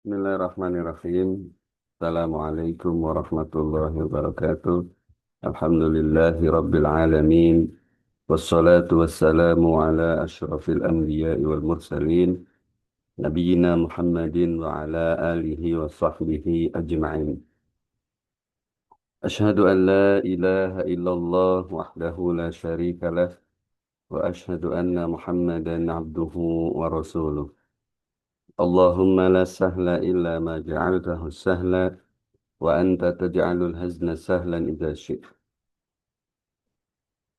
Bismillahirrahmanirrahim. Assalamualaikum warahmatullahi wabarakatuh. Alhamdulillahi rabbil alamin. Wassalatu wassalamu ala ashrafil anbiya'i wal mursalin. Nabiyyina Muhammadin wa ala alihi wa sahbihi ajma'in. Ashhadu an la ilaha illallah wahdahu la sharika lah. Wa ashhadu anna Muhammadan abduhu wa rasuluh. Allahumma la sahla illa ma ja'altahu sahla. وأنت تجعل الهزن سهلا إذا شئت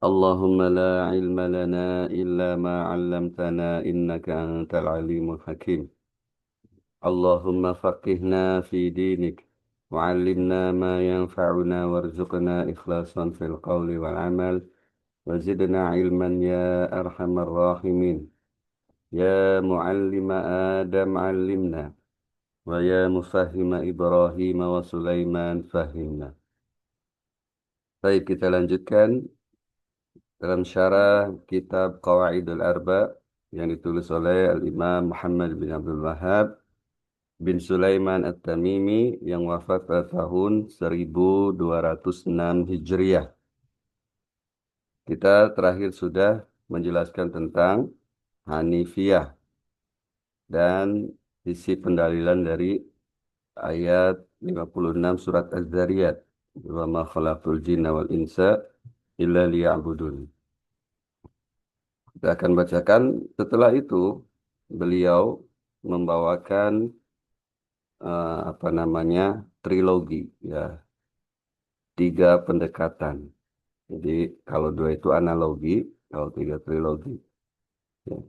اللهم لا علم لنا إلا ما علمتنا إنك أنت العليم الحكيم اللهم فقهنا في دينك وعلمنا ما ينفعنا وارزقنا إخلاصا في القول والعمل وزدنا علما يا أرحم الراحمين يا معلم آدم علمنا ويا مفهم إبراهيم وسليمان فهمنا. Baik, kita lanjutkan dalam syarah kitab Qawaidul Arba yang ditulis oleh Al-Imam Muhammad bin Abdul Wahhab bin Sulaiman At-Tamimi yang wafat pada tahun 1206 Hijriah. Kita terakhir sudah menjelaskan tentang Hanifiyah dan isi pendalilan dari ayat 56 surat Az-Zariyat. Wa ma khalaqtul jinna wal insa illa liya'budun. Kita akan bacakan. Setelah itu beliau membawakan apa namanya trilogi, ya, tiga pendekatan. Jadi kalau dua itu analogi, kalau tiga trilogi. Ya.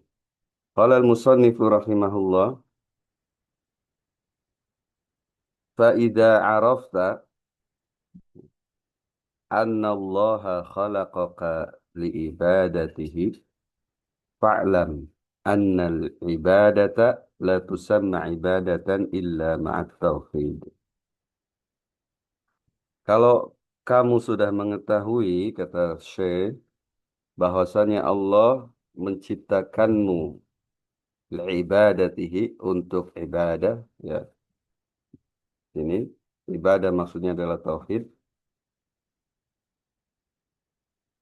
Qala al-musannifu rahimahullah, fa idza arafta anna Allah khalaqaka li ibadatihi fa'lam anna al-ibadata la tusamma ibadatan illa ma'at tauhid. Kalau kamu sudah mengetahui, kata Syekh, bahwasanya Allah menciptakanmu li'ibadatihi untuk ibadah, ya. Ini ibadah maksudnya adalah tauhid,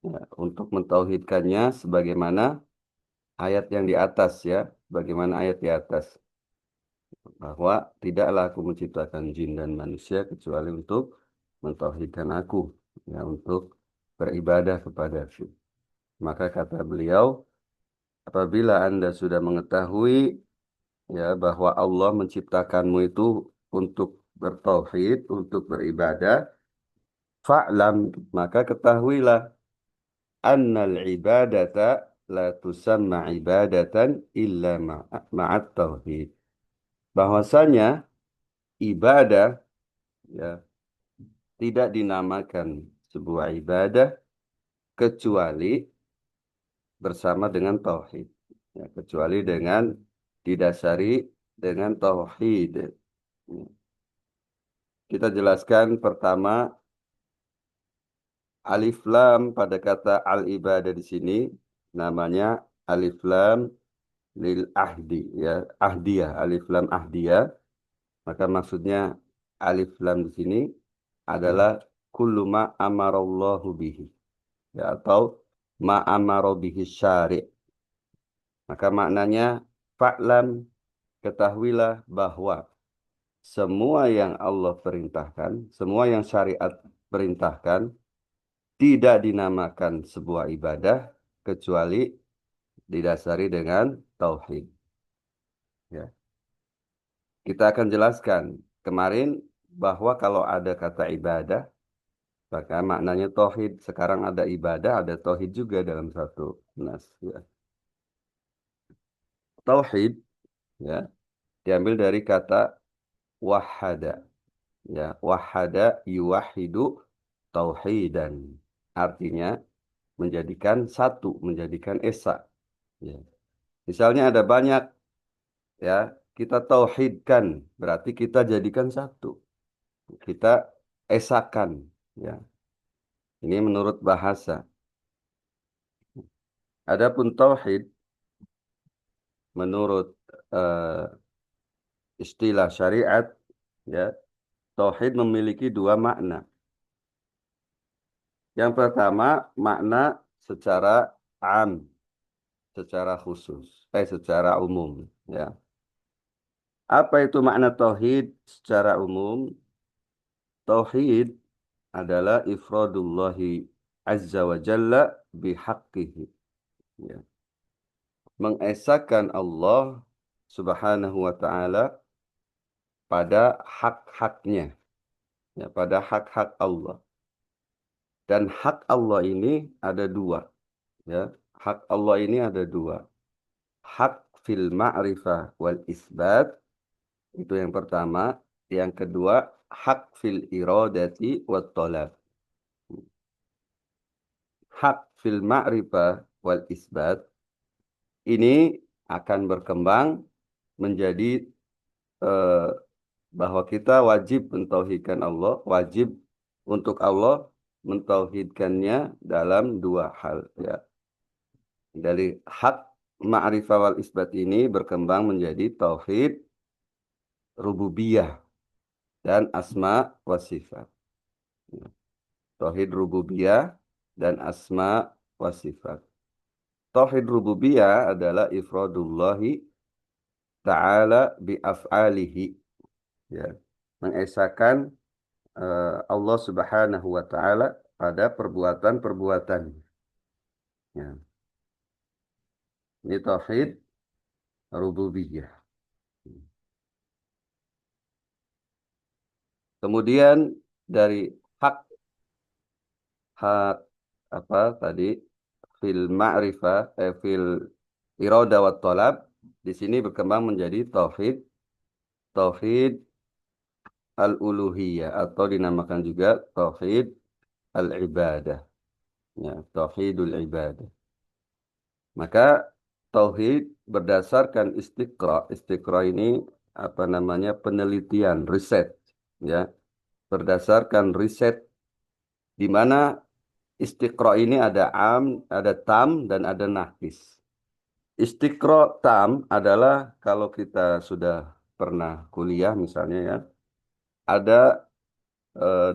ya, untuk mentauhidkannya sebagaimana ayat yang di atas, ya, bagaimana ayat di atas, bahwa tidaklah aku menciptakan jin dan manusia kecuali untuk mentauhidkan aku, ya, untuk beribadah kepada aku. Maka kata beliau, apabila Anda sudah mengetahui, ya, bahwa Allah menciptakanmu itu untuk bertauhid, untuk beribadah, fa'lam, maka ketahuilah, annal ibadata la tusamma ibadatan illa ma'at tauhid. Bahwasanya ibadah, ya, tidak dinamakan sebuah ibadah kecuali bersama dengan tauhid, ya, kecuali dengan didasari dengan tauhid. Kita jelaskan pertama, alif lam pada kata al-ibadah di sini namanya alif lam lil ahdi, ya, ahdiyah, alif lam ahdiyah. Maka maksudnya alif lam di sini adalah kullu ma amarallahu bihi, ya, atau ma amara bihi syari'. Maka maknanya fa'lam, ketahuilah bahwa semua yang Allah perintahkan, semua yang syariat perintahkan tidak dinamakan sebuah ibadah kecuali didasari dengan tauhid. Ya. Kita akan jelaskan kemarin bahwa kalau ada kata ibadah, maka maknanya tauhid. Sekarang ada ibadah, ada tauhid juga dalam satu nas. Ya. Tauhid, ya, diambil dari kata wahada. Ya, wahada yuwahidu tauhidan. Artinya menjadikan satu, menjadikan esa. Ya. Misalnya ada banyak, ya, kita tauhidkan, berarti kita jadikan satu. Kita esakan, ya. Ini menurut bahasa. Adapun tauhid menurut eh, istilah syariat, ya, tauhid memiliki dua makna. Yang pertama, makna secara am, secara khusus, secara umum, ya. Apa itu makna tauhid secara umum? Tauhid adalah ifradullahi azza wa jalla bihaqqihi, ya. Mengesahkan Allah subhanahu wa ta'ala pada hak-haknya, ya, pada hak-hak Allah. Dan hak Allah ini ada dua, ya. Hak Allah ini ada dua. Hak fil ma'rifah wal isbat, itu yang pertama. Yang kedua, hak fil iradati wat talab. Hak fil ma'rifah wal isbat ini akan berkembang menjadi eh, bahwa kita wajib mentauhidkan Allah, wajib untuk Allah mentauhidkannya dalam dua hal, ya. Dari hak ma'rifah wal isbat ini berkembang menjadi tauhid rububiyah dan asma wa sifat. Tauhid rububiyah dan asma wa sifat. Tauhid rububiyah adalah ifradullahi ta'ala bi af'alihi, ya. Mengesahkan Allah Subhanahu wa taala pada perbuatan-perbuatan. Ya. Ini tauhid rububiyah. Kemudian dari hak hak apa tadi fil ma'rifah fil irada wa talab, di sini berkembang menjadi tauhid al-uluhiyah atau dinamakan juga tauhid al-ibadah, ya, tauhidul ibadah. Maka tauhid berdasarkan istiqra. Istiqra ini apa namanya? Penelitian, riset, ya. Berdasarkan riset di mana istiqra ini ada am, ada tam dan ada naqis. Istiqra tam adalah kalau kita sudah pernah kuliah misalnya, ya, ada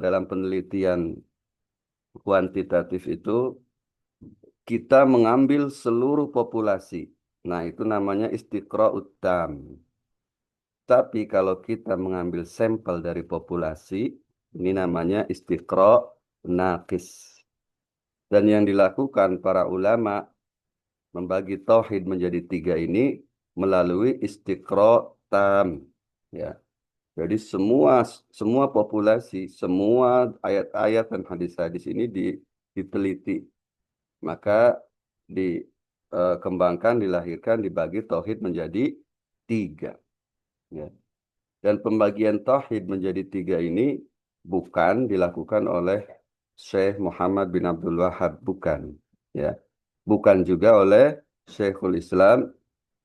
dalam penelitian kuantitatif itu kita mengambil seluruh populasi. Nah, itu namanya istiqra uttam. Tapi kalau kita mengambil sampel dari populasi, ini namanya istiqra naqis. Dan yang dilakukan para ulama membagi tauhid menjadi tiga ini melalui istiqra tam. Ya. Jadi semua populasi, semua ayat-ayat dan hadis-hadis ini diteliti. Maka dikembangkan, dilahirkan, dibagi tauhid menjadi tiga. Ya. Dan pembagian tauhid menjadi tiga ini bukan dilakukan oleh Syekh Muhammad bin Abdul Wahab, bukan. Ya. Bukan juga oleh Syekhul Islam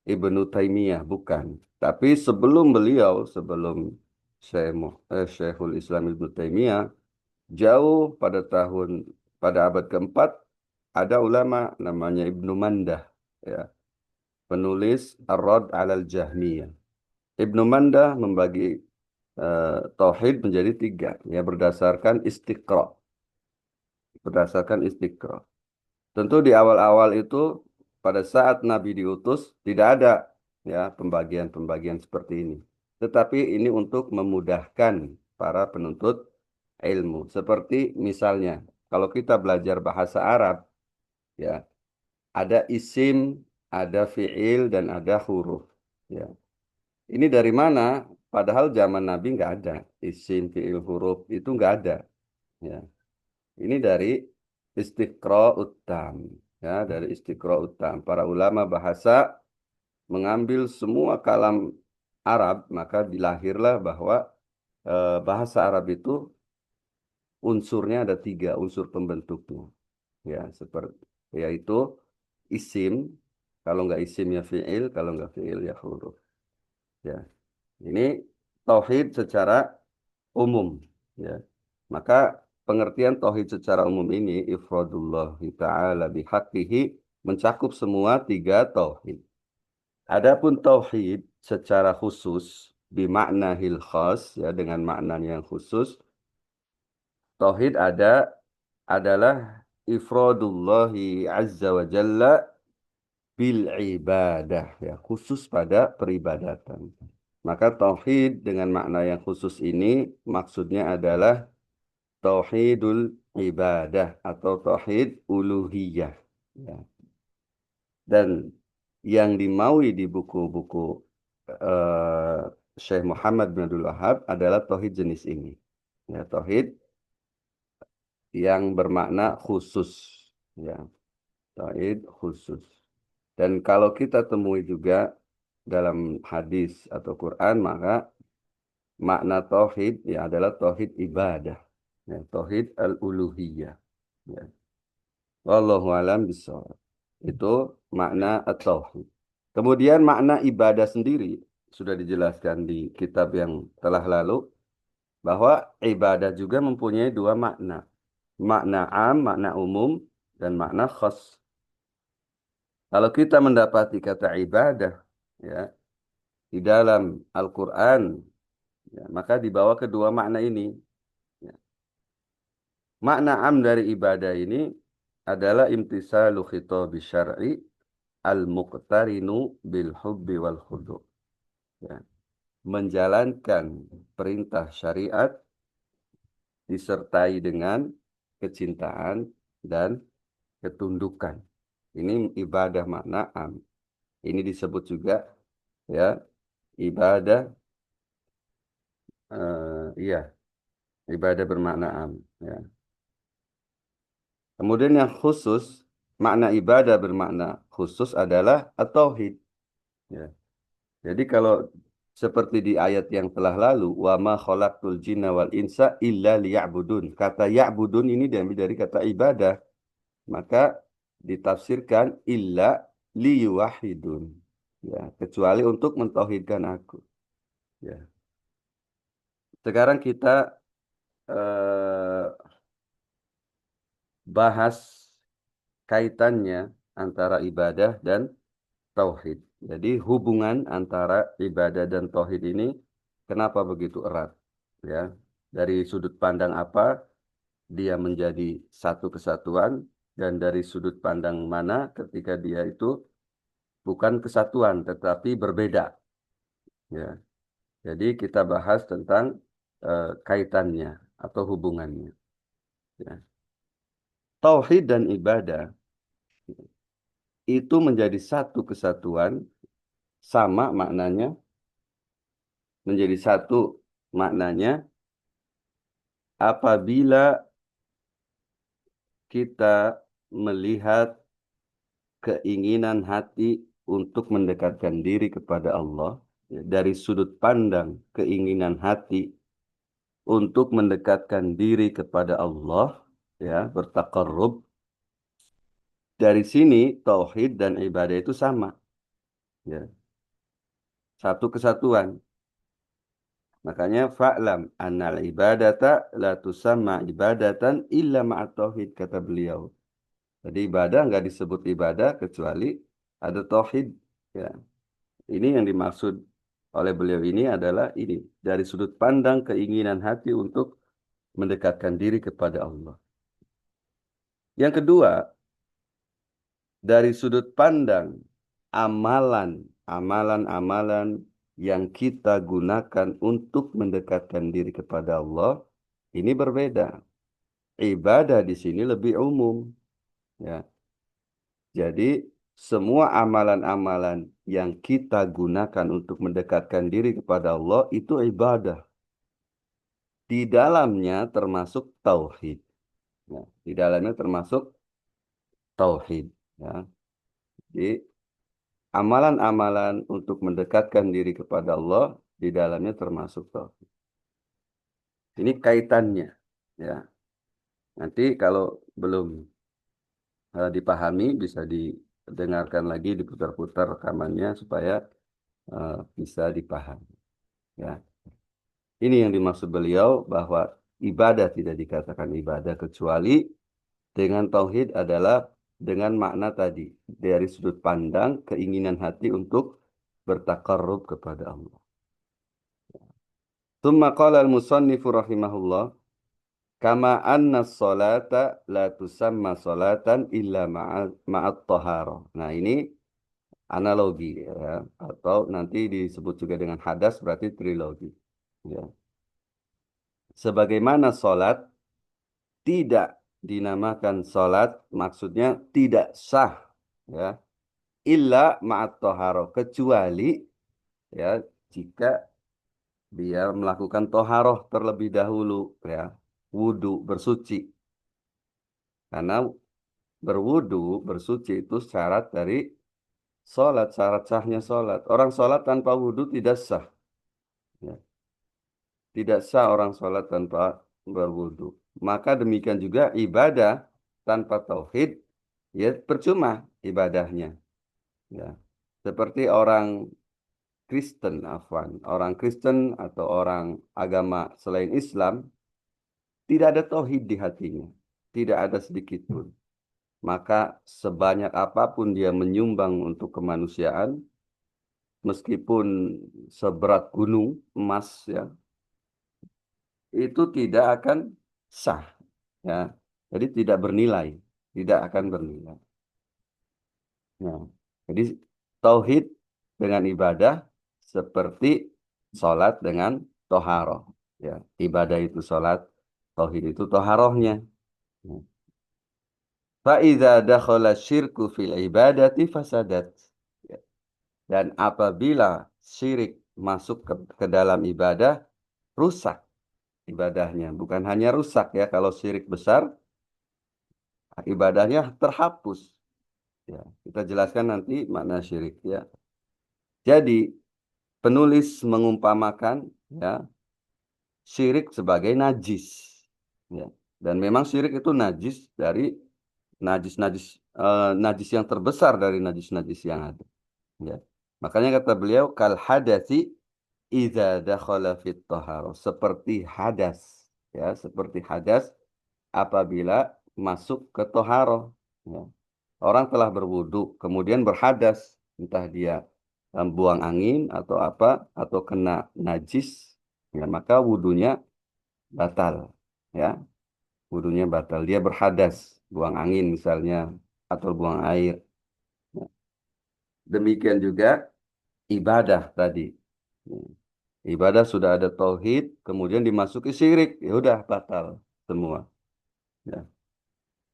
Ibnu Taimiyah, bukan. Tapi sebelum beliau, sebelum Syekhul Islam Ibnu Taimiyah, jauh pada abad keempat, ada ulama namanya Ibnu Mandah, ya, penulis Ar-Rad 'alal Jahmiyah. Ibnu Mandah membagi tauhid menjadi tiga, ya, berdasarkan istiqra. Tentu di awal-awal itu pada saat Nabi diutus tidak ada, ya, pembagian-pembagian seperti ini. Tetapi ini untuk memudahkan para penuntut ilmu. Seperti misalnya kalau kita belajar bahasa Arab, ya, ada isim, ada fiil dan ada huruf. Ya. Ini dari mana? Padahal zaman Nabi nggak ada isim, fiil, huruf itu nggak ada. Ya. Ini dari istiqra uttam, ya, dari istiqra uttam. Para ulama bahasa mengambil semua kalam Arab, maka dilahirlah bahwa bahasa Arab itu unsurnya ada tiga unsur pembentuknya, ya, seperti yaitu isim, kalau nggak isim ya fiil, kalau nggak fiil ya huruf. Ya, ini tauhid secara umum, ya. Maka pengertian tauhid secara umum ini ifradullah ta'ala bihaqqihi mencakup semua tiga tauhid. Adapun tauhid secara khusus, bimaknahil khas, ya, dengan maknanya yang khusus. Tauhid adalah ifradullahi azza wa jalla bil ibadah, ya, khusus pada peribadatan. Maka tauhid dengan makna yang khusus ini maksudnya adalah tauhidul ibadah atau tauhid uluhiyah. Ya. Dan yang dimaui di buku-buku eh, Syekh Muhammad bin Abdul Wahab adalah tauhid jenis ini. Ya, tauhid yang bermakna khusus. Ya, tauhid khusus. Dan kalau kita temui juga dalam hadis atau Quran, maka makna tauhid ya adalah tauhid ibadah. Ya, tauhid al-uluhiyah. Ya. Wallahu alam bishawab. Itu makna at-tauhid. Kemudian makna ibadah sendiri sudah dijelaskan di kitab yang telah lalu bahwa ibadah juga mempunyai dua makna. Makna am, makna umum, dan makna khas. Kalau kita mendapati kata ibadah ya di dalam Al-Qur'an, ya, maka dibawa kedua makna ini. Ya. Makna am dari ibadah ini adalah imtisalu khitabi syar'i al-muqtarinu bil hubbi wal khudu'. Ya. Menjalankan perintah syariat disertai dengan kecintaan dan ketundukan. Ini ibadah makna am. Ini disebut juga ya ibadah iya, ibadah bermakna am, ya. Kemudian yang khusus, makna ibadah bermakna khusus adalah at-tauhid, ya. Jadi kalau seperti di ayat yang telah lalu, wa ma khalaqtul jinna wal insa illa liya'budun. Kata ya'budun ini diambil dari kata ibadah. Maka ditafsirkan illa liyuwahidun. Ya, kecuali untuk mentauhidkan aku. Ya. Sekarang kita eh, bahas kaitannya antara ibadah dan tauhid. Jadi hubungan antara ibadah dan tauhid ini kenapa begitu erat? Ya, dari sudut pandang apa dia menjadi satu kesatuan dan dari sudut pandang mana ketika dia itu bukan kesatuan tetapi berbeda. Ya, jadi kita bahas tentang kaitannya atau hubungannya. Ya. Tauhid dan ibadah itu menjadi satu kesatuan sama maknanya menjadi satu maknanya apabila kita melihat keinginan hati untuk mendekatkan diri kepada Allah, ya, dari sudut pandang keinginan hati untuk mendekatkan diri kepada Allah, ya, bertakarrub. Dari sini tauhid dan ibadah itu sama, ya, satu kesatuan. Makanya fa'lam annal ibadata la tusamma ibadatan illa ma'at tauhid, kata beliau. Jadi ibadah nggak disebut ibadah kecuali ada tauhid. Ya, ini yang dimaksud oleh beliau ini adalah ini dari sudut pandang keinginan hati untuk mendekatkan diri kepada Allah. Yang kedua, dari sudut pandang amalan-amalan yang kita gunakan untuk mendekatkan diri kepada Allah, ini berbeda. Ibadah di sini lebih umum, ya. Jadi semua amalan-amalan yang kita gunakan untuk mendekatkan diri kepada Allah itu ibadah. Di dalamnya termasuk tauhid. Ya, di dalamnya termasuk tauhid. Ya. Jadi amalan-amalan untuk mendekatkan diri kepada Allah di dalamnya termasuk tauhid. Ini kaitannya. Ya. Nanti kalau belum dipahami bisa didengarkan lagi, diputar-putar rekamannya supaya bisa dipahami. Ya. Ini yang dimaksud beliau bahwa ibadah tidak dikatakan ibadah kecuali dengan tauhid adalah dengan makna tadi dari sudut pandang keinginan hati untuk bertakarrub kepada Allah. Tsumma qala al-musannifu rahimahullah, kama anna sholata la tusamma sholatan illa ma'at taharah. Nah, ini analogi ya, atau nanti disebut juga dengan hadas berarti trilogi. Ya. Sebagaimana sholat tidak dinamakan sholat, maksudnya tidak sah ya, illa ma'at taharah, kecuali ya jika dia melakukan toharoh terlebih dahulu ya, wudu bersuci, karena berwudu bersuci itu syarat dari sholat, syarat sahnya sholat. Orang sholat tanpa wudu tidak sah ya. Tidak sah orang sholat tanpa berwudu. Maka demikian juga ibadah tanpa tauhid ya percuma ibadahnya ya. Seperti orang Kristen, afwan, orang Kristen atau orang agama selain Islam tidak ada tauhid di hatinya, tidak ada sedikit pun. Maka sebanyak apapun dia menyumbang untuk kemanusiaan, meskipun seberat gunung emas ya, itu tidak akan sah ya. Jadi tidak bernilai, tidak akan bernilai. Nah, jadi tauhid dengan ibadah seperti sholat dengan toharoh. Ya, ibadah itu sholat, tauhid itu toharohnya. Fa'idha dakhala syirku fil ibadati fasadat. Ya. Dan apabila syirik masuk ke dalam ibadah, rusak ibadahnya. Bukan hanya rusak ya, kalau syirik besar, ibadahnya terhapus. Ya, kita jelaskan nanti makna syirik ya. Jadi penulis mengumpamakan ya syirik sebagai najis. Ya. Dan memang syirik itu najis dari najis-najis najis yang terbesar dari najis-najis yang ada. Ya. Makanya kata beliau kal hadasi idza dakhala fit taharah, seperti hadas ya, seperti hadas apabila masuk ke toharoh. Ya. Orang telah berwudu, kemudian berhadas, entah dia buang angin atau apa, atau kena najis, ya, maka wudunya batal. Ya, wudunya batal. Dia berhadas, buang angin misalnya, atau buang air. Ya. Demikian juga ibadah tadi. Ya. Ibadah sudah ada tauhid, kemudian dimasuki syirik, ya udah batal semua. Ya.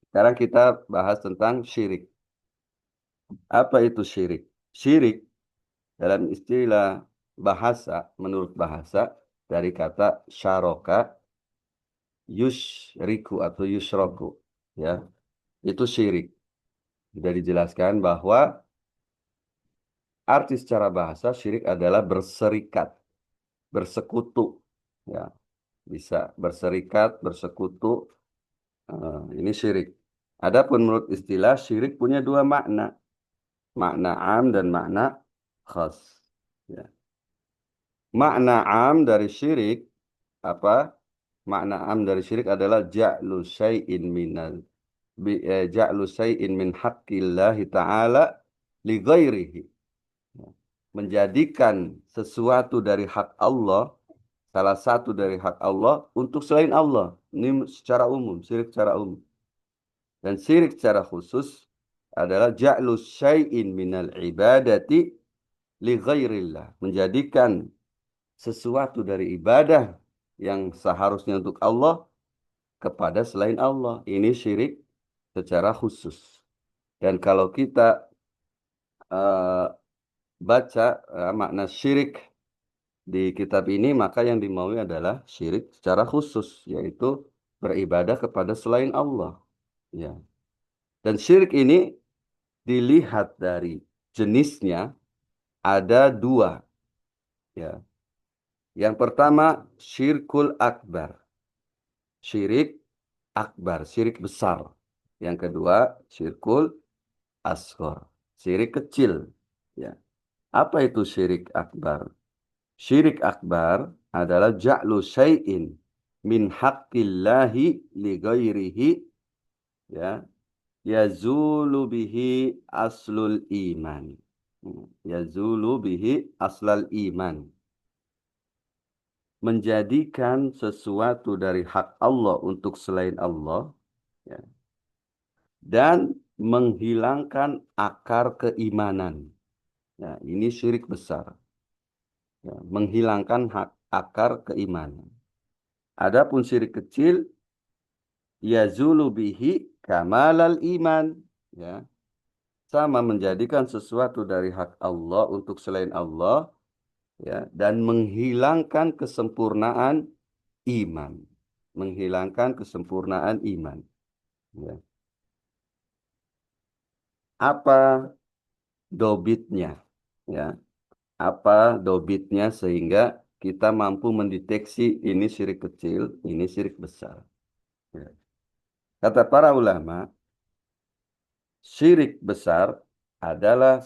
Sekarang kita bahas tentang syirik. Apa itu syirik? Syirik dalam istilah bahasa, menurut bahasa, dari kata syaroka, yushriku atau yushroku. Ya, itu syirik. Sudah dijelaskan bahwa arti secara bahasa syirik adalah berserikat, bersekutu. Ya, bisa berserikat, bersekutu. Ini syirik. Adapun menurut istilah syirik punya dua makna. Makna am dan makna khas. Ya. Makna am dari syirik apa? Makna am dari syirik adalah ja'lu syai'in min haqqillahi ta'ala li ghairihi. Menjadikan sesuatu dari hak Allah, salah satu dari hak Allah untuk selain Allah. Ini secara umum, syirik secara umum. Dan syirik secara khusus adalah ja'lu syai'in minal ibadati li ghairillah. Menjadikan sesuatu dari ibadah yang seharusnya untuk Allah kepada selain Allah. Ini syirik secara khusus. Dan kalau kita eh, baca makna syirik di kitab ini, maka yang dimaui adalah syirik secara khusus, yaitu beribadah kepada selain Allah. Ya. Dan syirik ini dilihat dari jenisnya ada dua. Ya. Yang pertama syirkul akbar, syirik akbar, syirik besar. Yang kedua syirkul asghar, syirik kecil. Ya. Apa itu syirik akbar? Syirik akbar adalah ja'lu syai'in min haqqillahi li ghairihi ya yazulu bihi aslul iman. Hmm. Yazulu bihi aslal iman. Yazulu bihi aslal iman. menjadikan sesuatu dari hak Allah untuk selain Allah, ya, dan menghilangkan akar keimanan. Ya, ini syirik besar. Ya, menghilangkan hak akar keimanan. Adapun syirik kecil, yazulu bihi kamalal iman. Ya, sama menjadikan sesuatu dari hak Allah untuk selain Allah, ya, dan menghilangkan kesempurnaan iman. Menghilangkan kesempurnaan iman. Ya. Apa dobitnya? Ya, apa dobitnya sehingga kita mampu mendeteksi ini syirik kecil, ini syirik besar. Ya. Kata para ulama, syirik besar adalah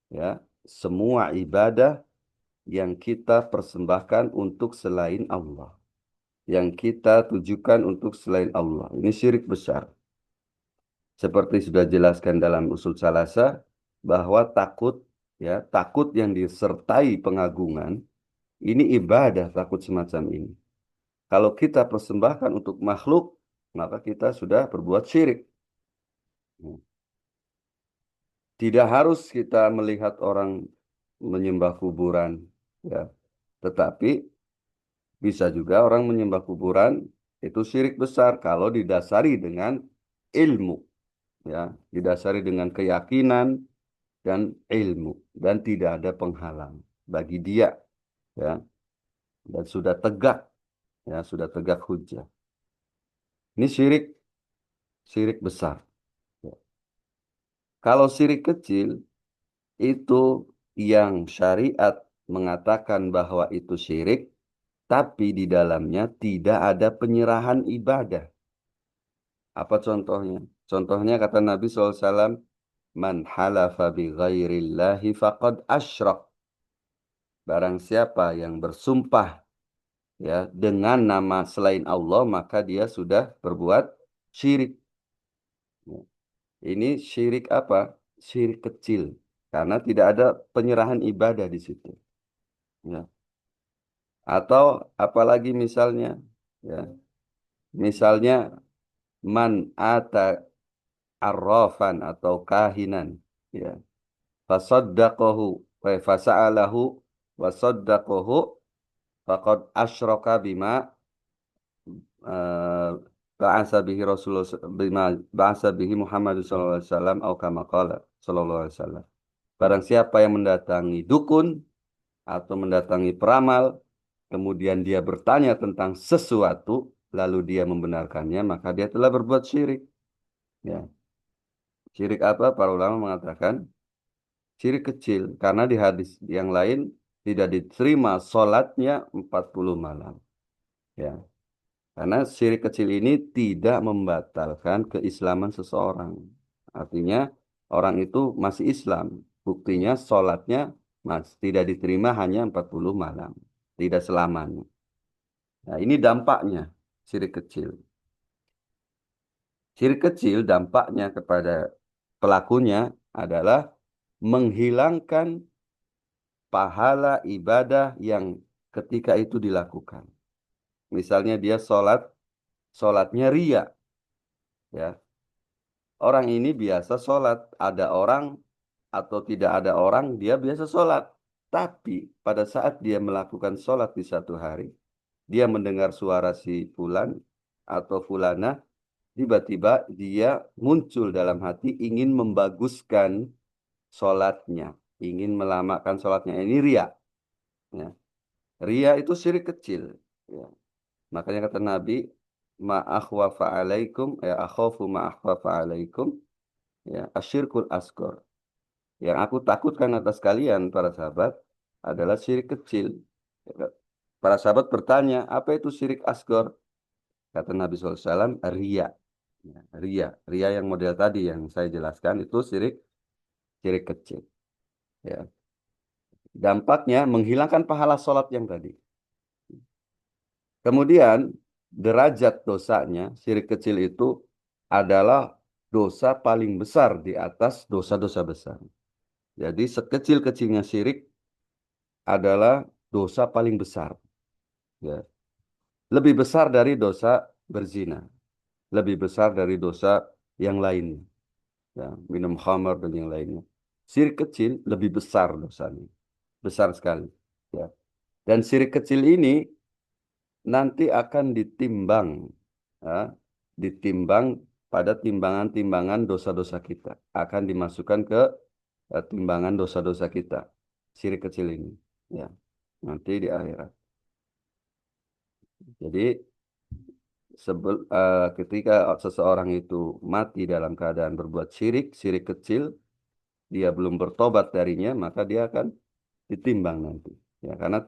ya, semua ibadah yang kita persembahkan untuk selain Allah, yang kita tujukan untuk selain Allah. Ini syirik besar. Seperti sudah jelaskan dalam usul salasa bahwa takut, ya, takut yang disertai pengagungan ini ibadah, takut semacam ini. Kalau kita persembahkan untuk makhluk, maka kita sudah berbuat syirik. Tidak harus kita melihat orang menyembah kuburan, ya. Tetapi bisa juga orang menyembah kuburan itu syirik besar kalau didasari dengan ilmu, ya, didasari dengan keyakinan dan ilmu dan tidak ada penghalang bagi dia, ya, dan sudah tegak, ya, sudah tegak hujah. Ini syirik, syirik besar. Ya. Kalau syirik kecil itu yang syariat mengatakan bahwa itu syirik, tapi di dalamnya tidak ada penyerahan ibadah. Apa contohnya? Contohnya kata Nabi SAW, Man halafa bi ghairillahi faqad asyrak. Barang siapa yang bersumpah, ya, dengan nama selain Allah, maka dia sudah berbuat syirik. Ya. Ini syirik apa? Syirik kecil. Karena tidak ada penyerahan ibadah di situ. Ya. Atau apalagi misalnya, ya, misalnya man ata arrafan atau kahinan, ya, fasaddaqahu wa fasa'alahu wa saddaqahu faqad asyraka bima eh, ba'asa bihi Rasulullah bima ba'asa bihi Muhammad sallallahu alaihi wasallam atau kama qala sallallahu alaihi wasallam. Barang siapa yang mendatangi dukun atau mendatangi peramal, kemudian dia bertanya tentang sesuatu, lalu dia membenarkannya, maka dia telah berbuat syirik. Ya. Syirik apa? Para ulama mengatakan syirik kecil, karena di hadis yang lain tidak diterima sholatnya 40 malam. Ya. Karena syirik kecil ini tidak membatalkan keislaman seseorang. Artinya orang itu masih Islam. Buktinya sholatnya tidak diterima hanya 40 malam. Tidak selamanya. Nah, ini dampaknya syirik kecil. Syirik kecil dampaknya kepada pelakunya adalah menghilangkan pahala ibadah yang ketika itu dilakukan. Misalnya dia sholatnya ria, ya. Orang ini biasa sholat, ada orang atau tidak ada orang, dia biasa sholat. Tapi pada saat dia melakukan sholat di satu hari, dia mendengar suara si fulan atau fulana, tiba-tiba dia muncul dalam hati ingin membaguskan sholatnya, ingin melamakan sholatnya. Ini ria. Ya. Ria itu syirik kecil. Ya. Makanya kata Nabi, ma'akhwafa alaikum, ya akhafu ma'akhwafa alaikum, ya asyirkul asgor. Yang aku takutkan atas kalian, para sahabat, adalah syirik kecil. Ya. Para sahabat bertanya, apa itu syirik asgor? Kata Nabi SAW, ria. Ya, ria. Ria yang model tadi yang saya jelaskan itu syirik kecil. Ya. Dampaknya menghilangkan pahala sholat yang tadi. Kemudian derajat dosanya, syirik kecil itu adalah dosa paling besar di atas dosa-dosa besar. Jadi sekecil-kecilnya syirik adalah dosa paling besar. Ya. Lebih besar dari dosa berzina, lebih besar dari dosa yang lainnya. Ya, minum khamar dan yang lainnya. Syirik kecil lebih besar dosanya, besar sekali. Ya. Dan syirik kecil ini nanti akan ditimbang, ya, ditimbang pada timbangan-timbangan dosa-dosa kita. Akan dimasukkan ke timbangan dosa-dosa kita. Syirik kecil ini. Ya, nanti di akhirat. Jadi ketika seseorang itu mati dalam keadaan berbuat syirik, syirik kecil, dia belum bertobat darinya, maka dia akan ditimbang nanti. Ya, karena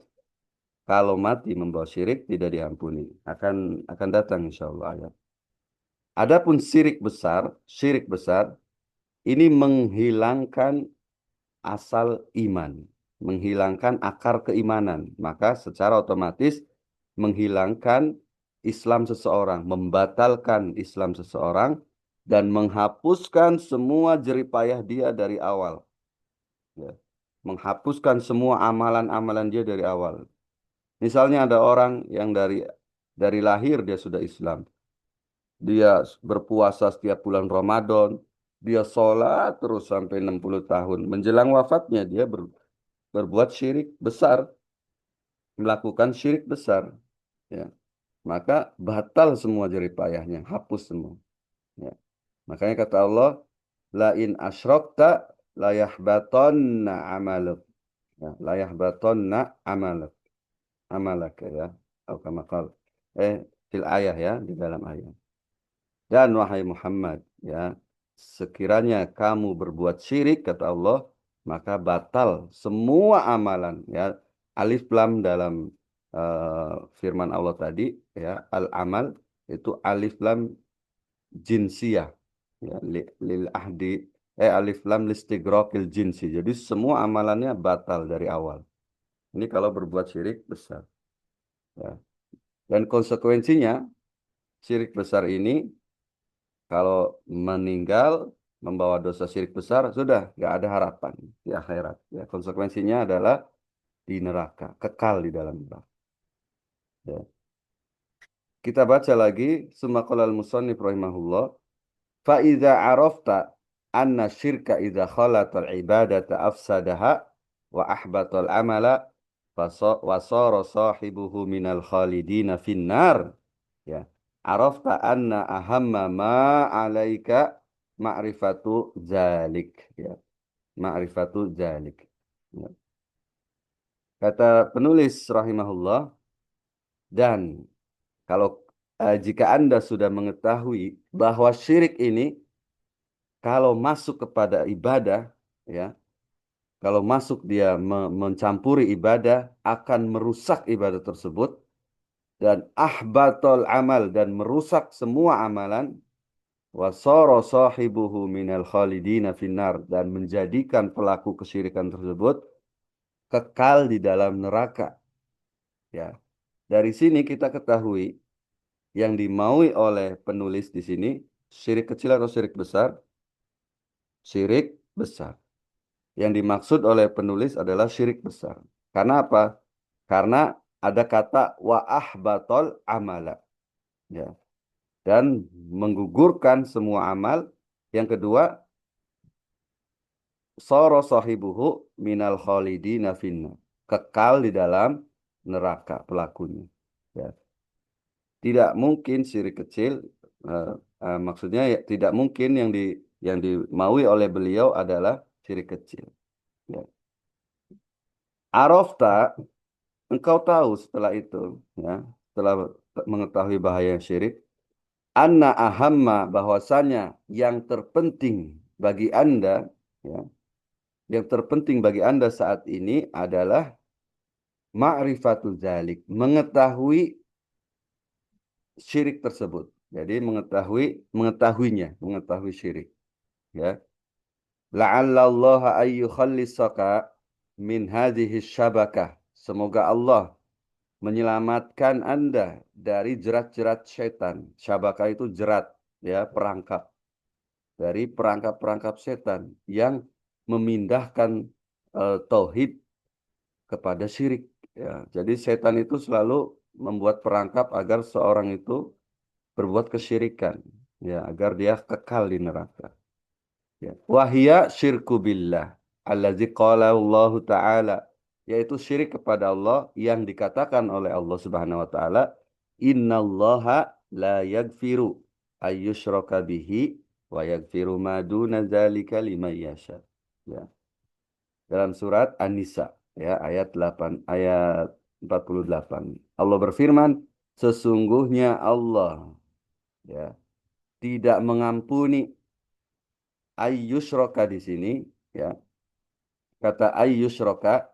kalau mati membawa syirik tidak diampuni. Akan datang insya Allah ayat. Adapun syirik besar ini menghilangkan asal iman, menghilangkan akar keimanan, maka secara otomatis menghilangkan Islam seseorang, membatalkan Islam seseorang, dan menghapuskan semua jeripayah dia dari awal. Ya. Menghapuskan semua amalan-amalan dia dari awal. Misalnya ada orang yang dari lahir dia sudah Islam. Dia berpuasa setiap bulan Ramadan. Dia sholat terus sampai 60 tahun. Menjelang wafatnya dia berbuat syirik besar. Melakukan syirik besar. Ya. Maka batal semua jerih payahnya. Hapus semua. Ya. Makanya kata Allah, la in asyrokta la yahbatonna amaluk. Ya. La yahbatonna amaluk. Amalak ya. Atau kama qala. Fil ayah ya. Di dalam ayat. Dan wahai Muhammad, ya, sekiranya kamu berbuat syirik, kata Allah, maka batal semua amalan. Ya, alif lam dalam firman Allah tadi, ya, al-amal itu alif lam jinsiyah, ya, lil ahdi, alif lam listighraqil jinsi. Jadi semua amalannya batal dari awal. Ini kalau berbuat syirik besar. Ya. Dan konsekuensinya syirik besar ini kalau meninggal membawa dosa syirik besar, sudah nggak ada harapan di akhirat. Ya, konsekuensinya adalah di neraka, kekal di dalam neraka. Ya. Kita baca lagi, summa qala al-musannif rahimahullah, fa idza arafta anna syirka idza khalatal ibadata afsadaha wa ahbatal amala wa sara sahibuhu minal khalidina finnar. Ya. Arafta anna ahamma ma alaika ma'rifatu zalik. Ya. Ma'rifatu zalik. Ya. Kata penulis rahimahullah, dan kalau jika Anda sudah mengetahui bahwa syirik ini kalau masuk kepada ibadah, ya, kalau masuk dia mencampuri ibadah akan merusak ibadah tersebut dan ahbatul amal dan merusak semua amalan. Wasara sahibuhu minal khalidina finnar, dan menjadikan pelaku kesyirikan tersebut kekal di dalam neraka. Ya. Dari sini kita ketahui yang dimaui oleh penulis di sini syirik kecil atau syirik besar? Syirik besar. Yang dimaksud oleh penulis adalah syirik besar. Karena apa? Karena ada kata wa ahbatol amala. Ya. Dan menggugurkan semua amal. Yang kedua, soro sahibuhu minal khalidina finna. Kekal di dalam neraka pelakunya. Ya. Tidak mungkin syirik kecil, eh, maksudnya ya, tidak mungkin yang dimaui oleh beliau adalah syirik kecil. Ya. Arafta, engkau tahu setelah itu, ya, setelah mengetahui bahaya syirik, anna ahamma, bahwasannya yang terpenting bagi Anda, ya, yang terpenting bagi Anda saat ini adalah ma'rifatul zalik, mengetahui syirik tersebut. Jadi mengetahui syirik. Ya. La'allallaha ayyukhallisaka min hadhihi syabakah. Semoga Allah menyelamatkan Anda dari jerat-jerat setan. Syabakah itu jerat, ya, perangkap. Dari perangkap-perangkap setan yang memindahkan tauhid kepada syirik. Ya, jadi setan itu selalu membuat perangkap agar seorang itu berbuat kesyirikan, ya, agar dia kekal di neraka. Ya. Wahia syirku billah, allazi qala Allah Ta'ala, yaitu syirik kepada Allah yang dikatakan oleh Allah Subhanahu wa taala, innallaha la yaghfiru ayyushraka bihi wa yaghfiru ma duna dzalika liman yasha. Ya. Dalam surat An-Nisa, ya, ayat 8, ayat 48. Allah berfirman, sesungguhnya Allah, ya, tidak mengampuni ayyushraka di sini, ya. Kata ayyushraka,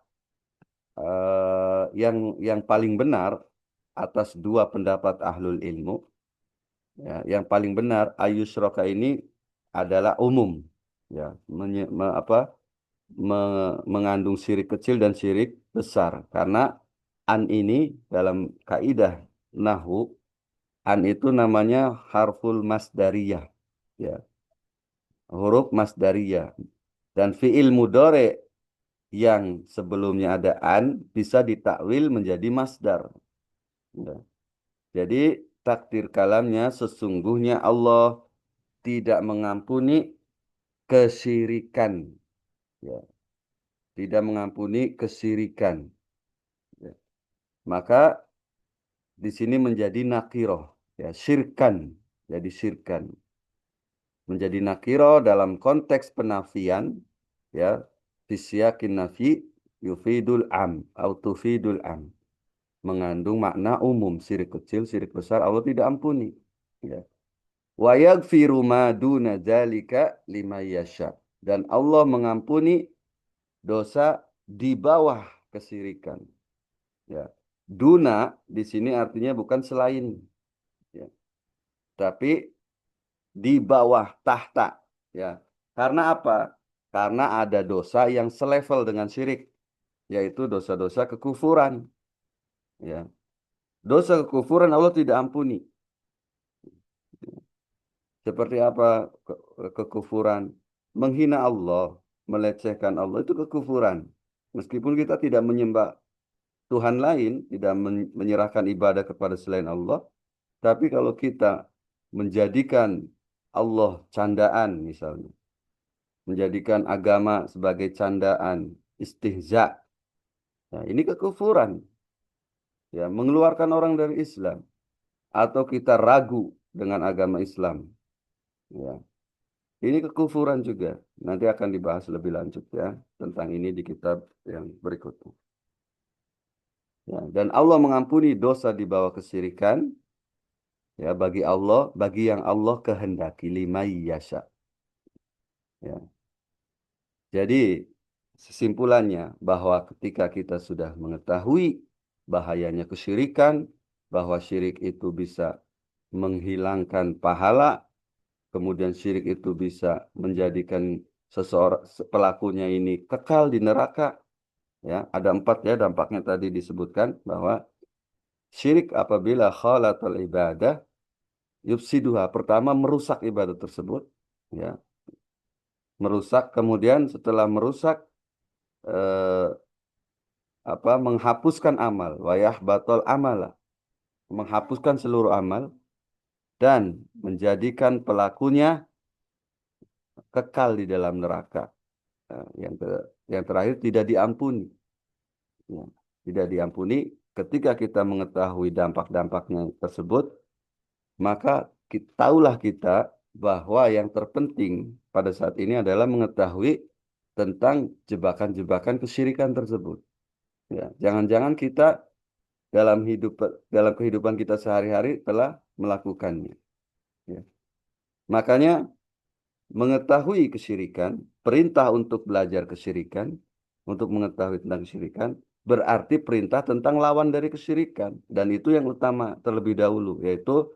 yang paling benar atas dua pendapat ahlul ilmu, ya, yang paling benar ayyushraka ini adalah umum, ya, mengandung syirik kecil dan syirik besar, karena an ini dalam kaidah nahwu, an itu namanya harful masdariyah, ya, huruf masdariyah, dan fiil mudhari yang sebelumnya ada an bisa ditakwil menjadi masdar. Ya. Jadi takdir kalamnya sesungguhnya Allah tidak mengampuni kesyirikan. Ya. Tidak mengampuni kesyirikan. Ya. Maka di sini menjadi nakiroh. Ya, syirkan. Jadi syirkan. Menjadi nakiroh dalam konteks penafian. Ya. Fisyakin nafi yufidul am. Autufidul am. Mengandung makna umum, syirik kecil, syirik besar Allah tidak ampuni. Ya. Wa yaghfiru ma duna dzalika liman yasha. Dan Allah mengampuni dosa di bawah kesyirikan. Ya. Duna di sini artinya bukan selain, ya, tapi di bawah, tahta. Ya. Karena apa? Karena ada dosa yang selevel dengan syirik, yaitu dosa-dosa kekufuran. Ya. Dosa kekufuran Allah tidak ampuni. Seperti apa kekufuran? Menghina Allah, melecehkan Allah itu kekufuran. Meskipun kita tidak menyembah Tuhan lain, tidak menyerahkan ibadah kepada selain Allah, tapi kalau kita menjadikan Allah candaan misalnya, menjadikan agama sebagai candaan, istihza, nah, ini kekufuran, ya, mengeluarkan orang dari Islam, atau kita ragu dengan agama Islam, ya. Ini kekufuran juga. Nanti akan dibahas lebih lanjut, ya, tentang ini di kitab yang berikutnya. Ya, dan Allah mengampuni dosa di bawah kesyirikan, ya, bagi Allah, bagi yang Allah kehendaki, lima yasha. Ya. Jadi kesimpulannya bahwa ketika kita sudah mengetahui bahayanya kesyirikan, bahwa syirik itu bisa menghilangkan pahala, kemudian syirik itu bisa menjadikan seseorang pelakunya ini kekal di neraka. Ya, ada empat, ya, dampaknya tadi disebutkan bahwa syirik apabila khalatul ibadah yufsiduha. Pertama, merusak ibadah tersebut, ya, merusak. Kemudian setelah merusak, eh, menghapuskan amal, wayah batol amala, menghapuskan seluruh amal dan menjadikan pelakunya kekal di dalam neraka. Yang terakhir tidak diampuni. Ya, tidak diampuni. Ketika kita mengetahui dampak-dampaknya tersebut, maka tahulah kita bahwa yang terpenting pada saat ini adalah mengetahui tentang jebakan-jebakan kesyirikan tersebut. Ya, jangan-jangan kita dalam dalam kehidupan kita sehari-hari telah melakukannya. Ya. Makanya mengetahui kesyirikan, perintah untuk belajar kesyirikan, untuk mengetahui tentang kesyirikan, berarti perintah tentang lawan dari kesyirikan. Dan itu yang utama terlebih dahulu, yaitu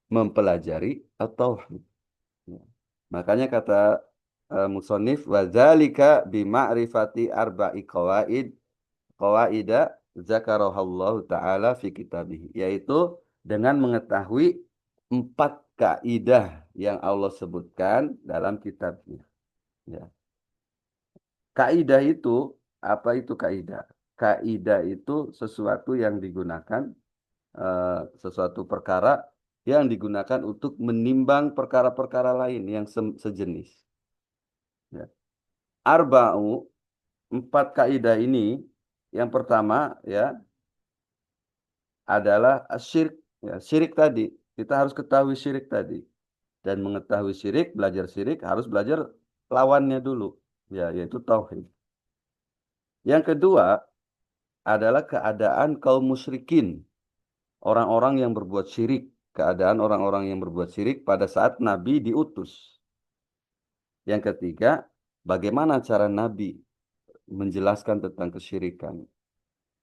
mempelajari atau, ya. Makanya kata musonif, wadzalika bima'rifati arba'i qawaida zakarahallahu ta'ala fi kitabih, yaitu dengan mengetahui empat kaidah yang Allah sebutkan dalam kitabnya. Ya. Kaidah itu, apa itu kaidah? kaidah itu sesuatu yang digunakan, sesuatu perkara yang digunakan untuk menimbang perkara-perkara lain yang sejenis. Ya. Arba'u, empat kaidah ini, yang pertama ya adalah syirik. Ya, syirik tadi, kita harus ketahui syirik tadi. Dan mengetahui syirik, belajar syirik, harus belajar lawannya dulu. Ya, yaitu tauhid. Yang kedua adalah keadaan kaum musyrikin, orang-orang yang berbuat syirik, keadaan orang-orang yang berbuat syirik pada saat Nabi diutus. Yang ketiga, bagaimana cara Nabi menjelaskan tentang kesyirikan,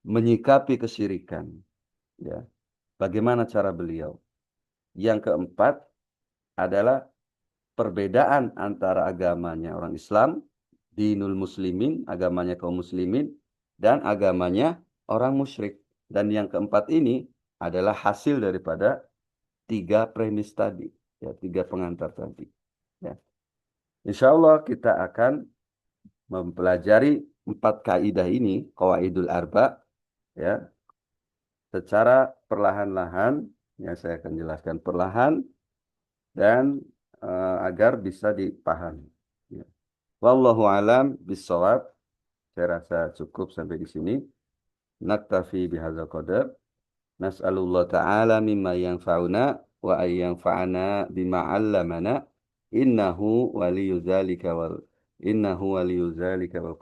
menyikapi kesyirikan, ya. Bagaimana cara beliau? Yang keempat adalah perbedaan antara agamanya orang Islam, dinul muslimin, agamanya kaum muslimin, dan agamanya orang musyrik. Dan yang keempat ini adalah hasil daripada tiga premis tadi, ya, tiga pengantar tadi. Ya. Insya Allah kita akan mempelajari empat kaidah ini, qawaidul arba, ya, secara perlahan-lahan. Ya, saya akan jelaskan perlahan dan agar bisa dipahami. Ya. Wallahu alam bisawab. Saya rasa cukup sampai di sini. Naktafi bihadzal qadar. Nas'alullah ta'ala mimma yanfa'una wa ay yanfa'ana bima 'allamana innahu waliyyu dzalika wal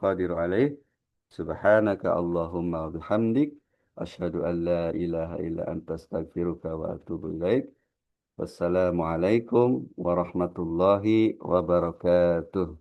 qadiru alaih. Subhanaka Allahumma wa bihamdik asyhadu an la ilaha illa anta astaghfiruka wa atubu ilaik. Wassalamualaikum warahmatullahi wabarakatuh.